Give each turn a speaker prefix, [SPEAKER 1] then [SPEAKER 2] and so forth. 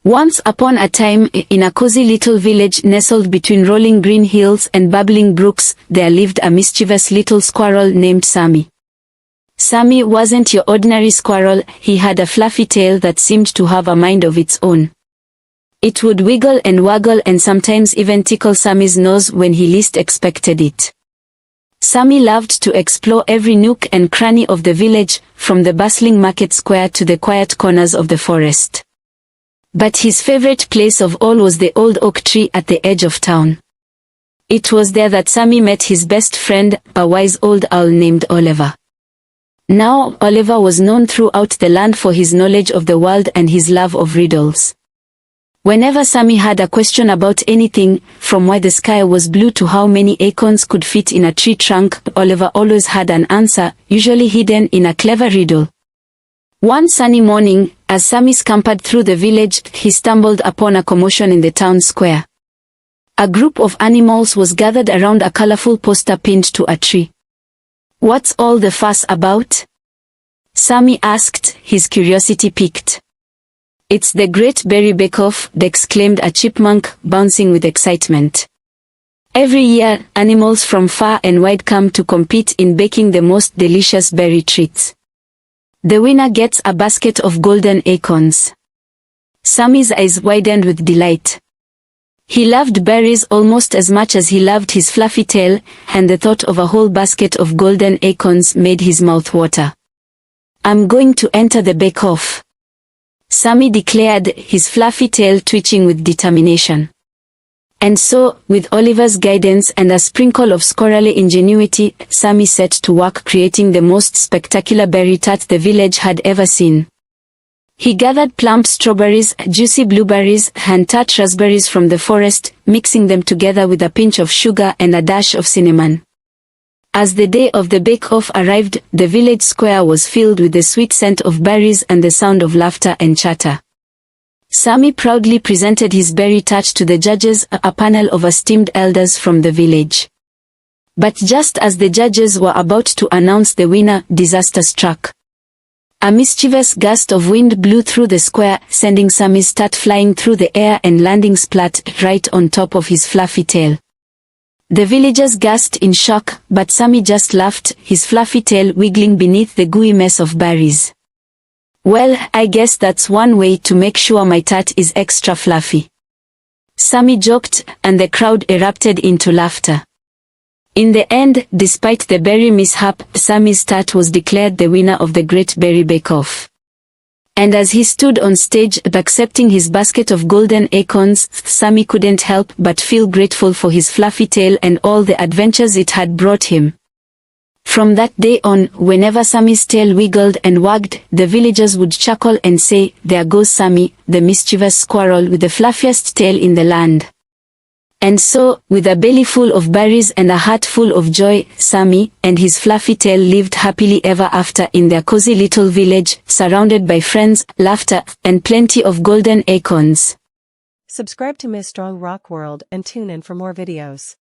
[SPEAKER 1] Once upon a time, in a cozy little village nestled between rolling green hills and babbling brooks, there lived a mischievous little squirrel named Sammy. Sammy wasn't your ordinary squirrel. He had a fluffy tail that seemed to have a mind of its own. It would wiggle and waggle and sometimes even tickle Sammy's nose when he least expected it. Sammy loved to explore every nook and cranny of the village, from the bustling market square to the quiet corners of the forest. But his favorite place of all was the old oak tree at the edge of town. It was there that Sammy met his best friend, a wise old owl named Oliver. Now, Oliver was known throughout the land for his knowledge of the world and his love of riddles. Whenever Sammy had a question about anything, from why the sky was blue to how many acorns could fit in a tree trunk, Oliver always had an answer, usually hidden in a clever riddle. One sunny morning, as Sammy scampered through the village, he stumbled upon a commotion in the town square. A group of animals was gathered around a colorful poster pinned to a tree. "What's all the fuss about?" Sammy asked, his curiosity piqued. "It's the Great Berry Bake-Off," exclaimed a chipmunk, bouncing with excitement. "Every year, animals from far and wide come to compete in baking the most delicious berry treats. The winner gets a basket of golden acorns." Sammy's eyes widened with delight. He loved berries almost as much as he loved his fluffy tail, and the thought of a whole basket of golden acorns made his mouth water. "I'm going to enter the bake-off," Sammy declared, his fluffy tail twitching with determination. And so, with Oliver's guidance and a sprinkle of squirrely ingenuity, Sammy set to work creating the most spectacular berry tart the village had ever seen. He gathered plump strawberries, juicy blueberries, and tart raspberries from the forest, mixing them together with a pinch of sugar and a dash of cinnamon. As the day of the bake-off arrived, the village square was filled with the sweet scent of berries and the sound of laughter and chatter. Sammy proudly presented his berry tart to the judges, a panel of esteemed elders from the village. But just as the judges were about to announce the winner, disaster struck. A mischievous gust of wind blew through the square, sending Sammy's tart flying through the air and landing splat right on top of his fluffy tail. The villagers gasped in shock, but Sammy just laughed, his fluffy tail wiggling beneath the gooey mess of berries. "Well, I guess that's one way to make sure my tart is extra fluffy," Sammy joked, and the crowd erupted into laughter. In the end, despite the berry mishap, Sammy's tart was declared the winner of the Great Berry Bake-Off. And as he stood on stage, accepting his basket of golden acorns, Sammy couldn't help but feel grateful for his fluffy tail and all the adventures it had brought him. From that day on, whenever Sammy's tail wiggled and wagged, the villagers would chuckle and say, "There goes Sammy, the mischievous squirrel with the fluffiest tail in the land." And so, with a belly full of berries and a heart full of joy, Sammy and his fluffy tail lived happily ever after in their cozy little village, surrounded by friends, laughter, and plenty of golden acorns.
[SPEAKER 2] Subscribe to Miss Strong Rock World and tune in for more videos.